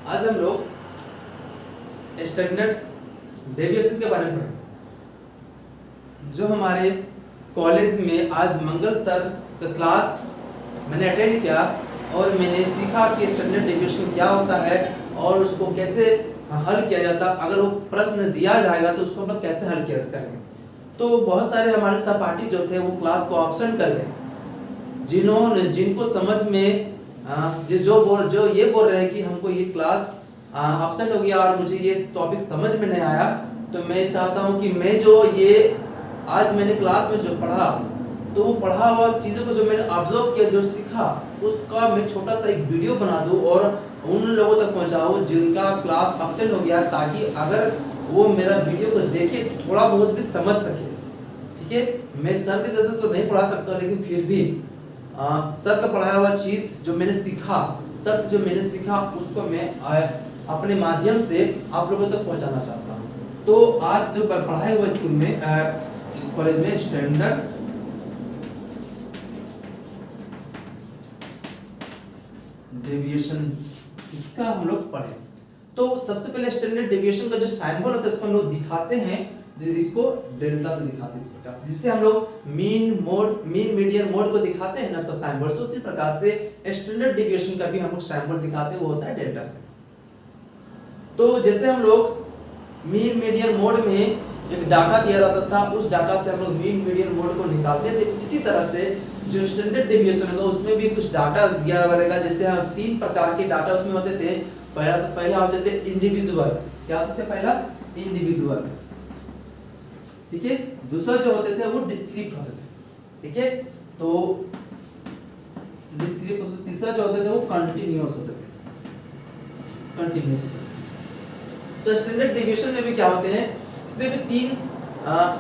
आज हम लोग स्टैंडर्ड डेविएशन के बारे में पढ़ेंगे। जो हमारे कॉलेज में आज मंगल सर का क्लास मैंने अटेंड किया और मैंने सीखा कि स्टैंडर्ड डेविएशन क्या होता है और उसको कैसे हल किया जाता। अगर वो प्रश्न दिया जाएगा तो उसको हम लोग कैसे हल करेंगे। तो बहुत सारे हमारे सहपाठी जो थे वो क्लास को ऑप्शन कर गए। जिनको समझ में जो ये बोल रहे हैं कि हमको ये क्लास एब्सेंट हो गया और मुझे ये टॉपिक समझ में नहीं आया, तो मैं चाहता हूँ कि मैं जो ये आज मैंने क्लास में जो पढ़ा तो वो पढ़ा हुआ चीज़ों को जो मैंने ऑब्जर्व किया, जो सीखा, उसका मैं छोटा सा एक वीडियो बना दूँ और उन लोगों तक पहुँचाऊँ जिनका क्लास एब्सेंट हो गया, ताकि अगर वो मेरा वीडियो को देखे थोड़ा बहुत भी समझ सके। ठीक है, मैं सर के जैसे तो नहीं पढ़ा सकता, लेकिन फिर भी सर का पढ़ाया हुआ चीज़ जो मैंने सीखा, सर से जो मैंने सीखा उसको मैं अपने माध्यम से आप लोगों तक पहुंचाना चाहता हूं। तो आज जो पढ़ाया हुआ स्कूल में कॉलेज में स्टैंडर्ड डेविएशन, इसका हम लोग पढ़े। तो सबसे पहले स्टैंडर्ड डेविएशन का जो सिंबल होता है इसको हम लोग दिखाते हैं, इसको डेल्टा से दिखाते हैं इस प्रकार से। जिससे हम लोग मीन मीडियन मोड को दिखाते हैं ना, इसका सिंबल। तो उसी प्रकार से स्टैंडर्ड डेविएशन का भी हम लोग सिंबल दिखाते हैं, वो होता है डेल्टा से। तो जैसे हम लोग मीन मीडियन मोड में एक डाटा दिया जाता था, उस डाटा से हम लोग मीन मीडियन मोड को निकालते थे। इसी तरह से जो स्टैंडर्ड डेविएशन होगा उसमें भी कुछ डाटा दिया रहेगा। जैसे हम 3 प्रकार के डाटा उसमें होते थे। पहला होते थे इंडिविजुअल। क्या होते थे? पहला इंडिविजुअल, ठीक है। दूसरा जो होते थे वो डिस्क्रीट होते थे, ठीक है। तो डिस्क्रीट होते। तीसरा जो होते थे वो कंटीन्यूअस होते थे, कंटीन्यूअस। तो स्टैंडर्ड डेविएशन में भी क्या होते हैं, इसमें भी 3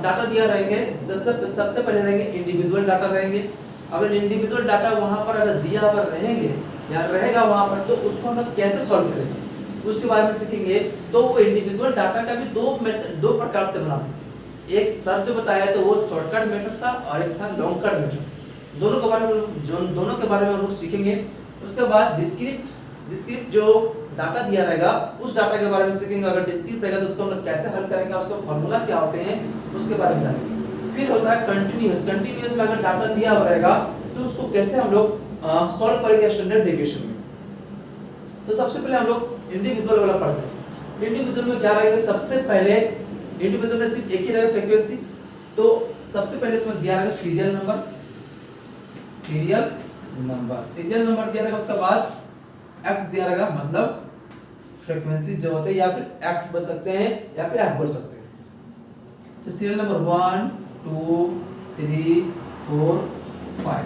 डाटा दिया रहेंगे। सबसे पहले रहेंगे इंडिविजुअल डाटा रहेंगे। अगर इंडिविजुअल डाटा वहां पर अगर दिया हुआ रहेंगे या रहेगा वहां पर, तो उसको हम कैसे सॉल्व करेंगे उसके बारे में सीखेंगे। तो वो इंडिविजुअल डाटा का भी दो प्रकार से बनाते थे। एक सर जो बताया तो वो शॉर्टकट मेथड था और एक था लॉन्ग कट मेथड। दोनों के बारे में हम लोग सीखेंगे। उसके बाद डिस्क्रीट जो डाटा दिया रहेगा उस डाटा के बारे में सीखेंगे। अगर डिस्क्रीट रहेगा तो उसको हम लोग कैसे हल करेंगे, उसका फॉर्मूला क्या होते हैं उसके बारे में जानेंगे। फिर होता है कंटीन्यूअस में अगर डाटा दिया हुआ रहेगा तो उसको कैसे हम लोग सॉल्व करेंगे स्टैंडर्ड डेविएशन में। तो सबसे पहले हम लोग इंडिविजुअल वाला पढ़ते हैं। इंडिविजुअल में क्या रहेगा, सबसे पहले इंडिविजुअल में सिर्फ एक ही रहेगा फ्रीक्वेंसी। तो सबसे पहले इसमें दिया रहेगा सीरियल नंबर दिया रहेगा। उसके बाद एक्स दिया रहेगा, मतलब फ्रीक्वेंसी जो होते हैं, या फिर एक्स बोल सकते हैं या फिर एफ बोल सकते हैं। तो सीरियल नंबर 1 2 3 4 5,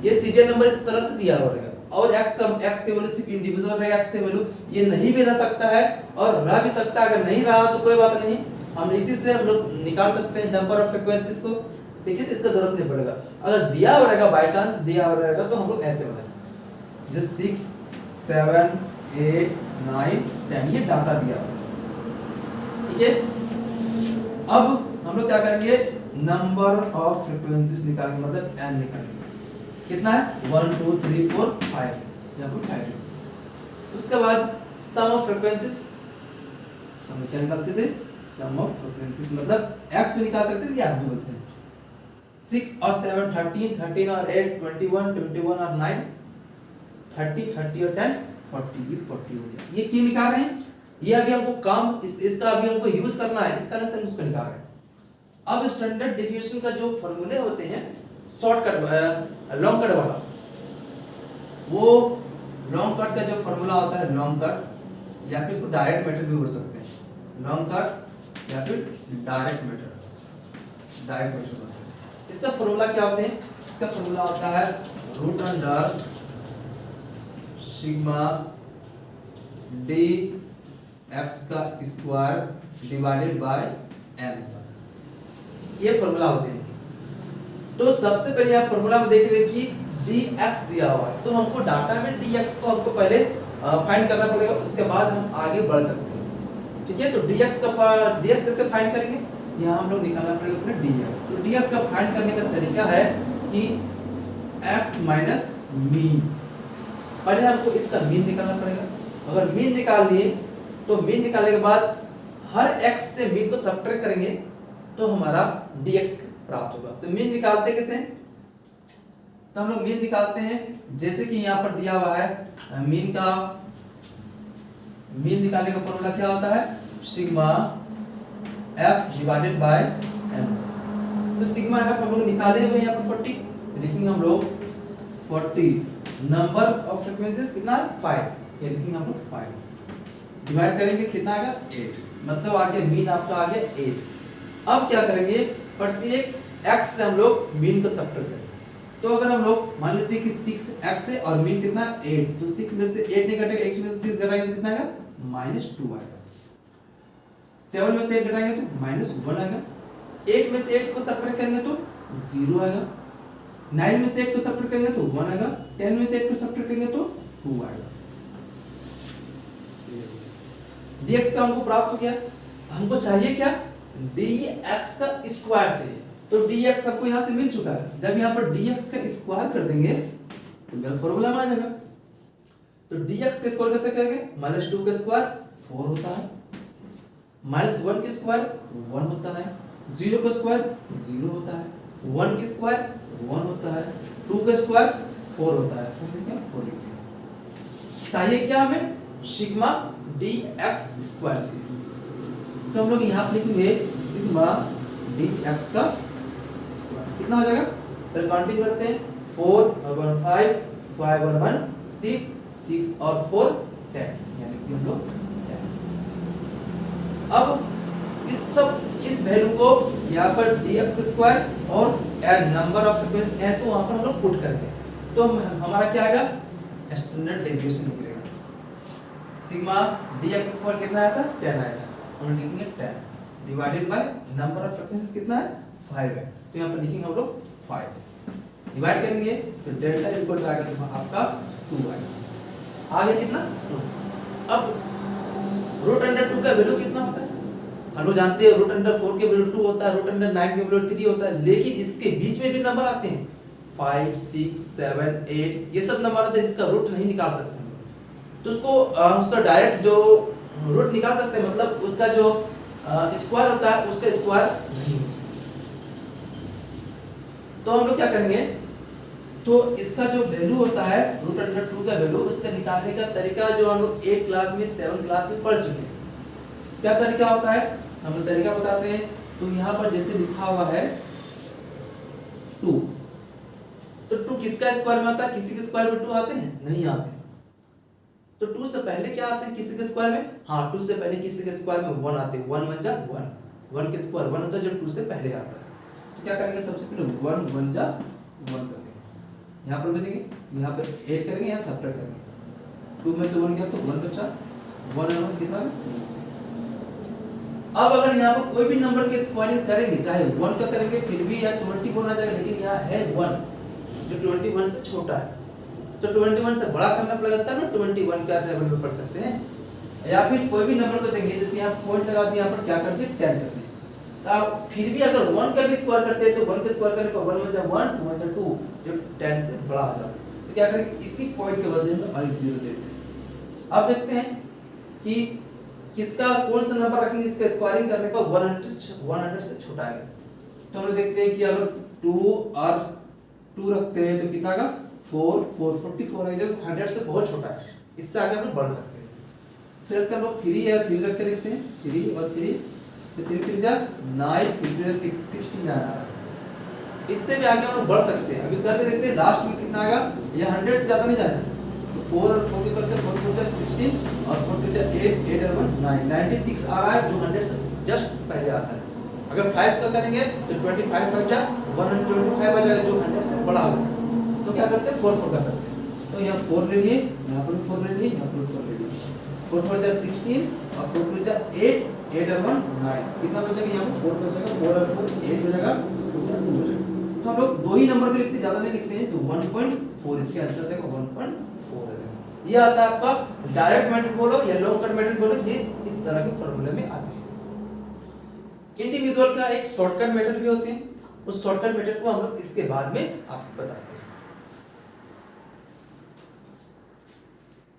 ये सीरियल नंबर इस तरह से दिया हुआ रहेगा। और एक्स के वैल्यू सिर्फ इंडिविजुअल रहेगा। एक्स के वैल्यू ये नहीं भी रह सकता है और रह भी सकता है। अगर नहीं रहा तो कोई बात नहीं, हम इसी से हम लोग निकाल सकते हैं नंबर ऑफ फ्रीक्वेंसीज को, ठीक है। इसका जरूरत नहीं पड़ेगा। अगर दिया हुआ रहेगा, बाय चांस दिया हुआ रहेगा, तो हम लोग ऐसे बनाएंगे जैसे 6 7 8 9 10, ये डाटा दिया हुआ है, ठीक है। अब हम लोग क्या करेंगे, नंबर ऑफ फ्रीक्वेंसीज निकालेंगे, मतलब n निकालेंगे। कितना है 1 2 3 4 5, या फिर 5। उसके बाद सम ऑफ फ्रीक्वेंसीज हम क्या निकालते थे, सम ऑफ फ्रीक्वेंसीज मतलब x भी निकाल सकते थे या भी बोलते हैं। 6 और 7 13, 13 और 8 21, 21 और 9 30, 30 और 10 40, ये 40 हो गया। ये क्यों निकाल रहे हैं, ये अभी हमको काम इसका अभी हमको यूज करना है, इस कारण से हम उसको निकाल रहे हैं। अब स्टैंडर्ड डेविएशन का जो फॉर्मूले होते हैं, शॉर्टकट लॉन्ग कट वाला, वो लॉन्ग कट का जो फॉर्मूला होता है, लॉन्ग कट या फिर इसको डायरेक्ट मेथड भी बोल सकते हैं। लॉन्ग कट या फिर डायरेक्ट मेथड होता है। इसका फॉर्मूला क्या होते हैं, इसका फॉर्मूला होता है root under sigma D X का स्क्वायर डिवाइडेड बाय एन, ये फॉर्मूला होते हैं। तो सबसे पहले आप फॉर्मूला में देख रहे हैं कि dx दिया हुआ है, तो हमको डाटा में dx को हमको पहले फाइंड करना पड़ेगा, उसके बाद हम आगे बढ़ सकते हैं, ठीक है। तो dx कैसे फाइंड करेंगे, यहाँ हम लोग निकालना पड़ेगा अपने dx। तो dx का फाइंड करने का तरीका है कि x माइनस मीन, पहले हमको इसका मीन निकालना पड़ेगा। अगर मीन निकाल लिए तो मीन निकालने के बाद हर x से मीन को सब्ट्रैक्ट करेंगे तो हमारा dx प्राप्त होगा। तो मीन निकालते कैसे? तो हम लोग मीन निकालते हैं जैसे कि यहाँ पर दिया हुआ है मीन निकालने का फॉर्मूला क्या होता है? Sigma f divided by m। तो सिग्मा f हम लोग निकाले हुए यहाँ पर 40, लिखेंगे हम लोग 40। नंबर ऑफ फ्रीक्वेंसीज कितना है? 5। ये लिखेंगे हम लोग 5 डिवाइड करेंगे कितना आएगा? 8। मतलब आ गया मीन आपका आ गया 8। अब क्या करेंगे? प्रत्येक x से हम लोग मीन को सब्ट्रैक्ट करेंगे। तो अगर हम लोग मान लेते हैं कि 6x है और मीन कितना 8, तो 6 में से 8 नहीं घटेगा, x में से 6 घटाएंगे तो कितना आएगा? -2 आएगा। 7 में से 8 घटाएंगे तो -1 आएगा। 8 में से 8 को सब्ट्रैक्ट करेंगे तो 0 आएगा। 9 में से 8 को सब्ट्रैक्ट करेंगे तो 1 आएगा। 10 में से 8 को सब्ट्रैक्ट करेंगे तो 2 आएगा। dx का हमको प्राप्त हो गया। हमको चाहिए क्या? dx का स्क्वायर से। तो dx आपको यहां से मिल चुका है। जब यहां पर dx का स्क्वायर कर देंगे तो मेरा फॉर्मूला में आ जाएगा। तो dx का स्क्वायर कैसे करेंगे? -2 का स्क्वायर 4 होता है, -1 का स्क्वायर 1 होता है, 0 का स्क्वायर 0 होता है, 1 का स्क्वायर 1 होता है, 2 का स्क्वायर 4 होता है। तो क्या 4 लिखिए। चाहिए क्या हमें? सिग्मा dx स्क्वायर से। तो हम लोग यहाँ पर लिखेंगे सिग्मा dx का स्क्वायर कितना हो जाएगा? फिर काउंटिंग करते हैं। 4 और 1 5, 5 और 1 6, 6 और 4 10, यानी कि हम लोग 10। अब इस वैल्यू को यहाँ पर dx स्क्वायर और नंबर ऑफ फ्रीक्वेंसी n को वहां पर हम लोग पुट करेंगे तो हमारा क्या आएगा? स्टैंडर्ड डेविएशन निकलेगा। सिग्मा dx स्क्वायर कितना आया था? 10 आया था। हम लिखेंगे 10 divided by number of frequencies कितना है? 5 है। तो यहाँ पर लिखेंगे हम लोग 5 डिवाइड करेंगे तो डेल्टा इज इक्वल टू आएगा तो आपका 2 आएगा। आगे कितना? 2। अब रूट अंडर 2 का वैल्यू कितना होता है? हम लोग जानते हैं रूट अंडर 4 के वैल्यू 2 होता है, रूट अंडर 9 के वैल्यू 3 होता है, लेकिन इसके बीच में भी नंबर आते हैं 5 6 7 8, ये सब नंबर आते हैं जिसका रूट नहीं निकाल सकते। तो उसका डायरेक्ट जो रूट निकाल सकते हैं, मतलब उसका जो स्क्वायर होता है उसका स्क्वायर नहीं होता। तो हम लोग क्या करेंगे? तो इसका जो वैल्यू होता है रूट अंडर 2 का वैल्यू, उसका निकालने का तरीका जो हम लोग 8 क्लास में 7 क्लास में पढ़ चुके हैं। क्या तरीका होता है? हम लोग तरीका बताते हैं। तो यहाँ पर जैसे लिखा हुआ है 2, तो 2 किसका स्क्वायर में आता है? किसी के स्क्वायर में 2 आते हैं? नहीं आते। तो 2 से पहले क्या आते हैं किसी के स्क्वायर में? हाँ, 2 से पहले किसी के स्क्वायर में 1 आते हैं। 1 1 जा 1, 1 के स्क्वायर 1 होता है जो 2 से पहले आता है। तो क्या करेंगे? सबसे पहले 1 1 जा 1 करते हैं, यहाँ पर देंगे, यहाँ पर 8 करेंगे, यहाँ सब्ट्रैक्ट करेंगे। 2 में से 1 गया तो 1 बचा, 1 और 1 कितना? अब अगर यहाँ पर कोई भी नंबर के स्क्वायरिंग करेंगे, चाहे 1 का करेंगे फिर भी या 21 आ जाएगा, लेकिन यहाँ है 1 जो 21 से छोटा है, तो 21 से बड़ा करना पड़ेगा तब ना 21 का लेवल में पढ़ सकते हैं। या फिर कोई भी नंबर को देंगे, जैसे यहाँ पॉइंट लगा दिया, यहाँ पर क्या करते हैं 10 करते हैं। तो आप फिर भी अगर 1 का भी स्क्वायर करते हैं तो 1 का स्क्वायर करने को 1 1 1 2 2 जो 10 से बड़ा आ जाता है। तो क्या करेंगे? इसी पॉइंट के बदले में और 0 देते हैं। अब देखते हैं कि किसका कौन सा नंबर रखेंगे इसका स्क्वायरिंग करने पर 100 से छोटा है। तो हम लोग देखते हैं कि अगर 2 और 2 रखते हैं तो कितना आएगा? 4 4 44 है, जो 100 से बहुत छोटा है, इससे आगे हम लोग बढ़ सकते हैं। फिर रखते हैं हम लोग 3 या 3 रख के देखते हैं, 3 और 3 तो 3 3 जा 9 3 3 6 69 आ रहा है। इससे भी आगे हम लोग बढ़ सकते हैं। अभी करके देखते हैं लास्ट में कितना आएगा। ये 100 से ज्यादा नहीं जाना है, तो 4 और 4 के करते हैं, 4 4 जा 16 और 4 2 जा 8 8 और 1 9 96 आ रहा है, जो 100 से जस्ट पहले आता है। अगर 5 का करेंगे तो 25 5 जा 125 आ जाएगा, जो 100 से बड़ा आ जाएगा। तो क्या करते हैं? 4 4 का करते हैं। तो यहाँ 4 ले लिए, यहाँ पर 4 ले लिए, यहाँ पर 4 ले लिए, 4 4 जा 16 और 4 2 जा 8 8 और 1 9, कितना बचेगा? यहाँ पर 4 बचेगा, 4 और 4 8 हो जाएगा, 2 2 हो जाएगा। तो हम लोग दो ही नंबर को लिखते, ज्यादा नहीं लिखते हैं, तो 1.4 इसके आंसर देगा 1.4 है। ये आता है आपका डायरेक्ट मेथड बोलो या लॉन्ग कट मेथड बोलो, ये इस तरह के फॉर्मूले में आते हैं। इंडिविजुअल का एक शॉर्टकट मेथड भी होते हैं, उस शॉर्टकट मेथड को हम लोग इसके बाद में आपको बताते हैं।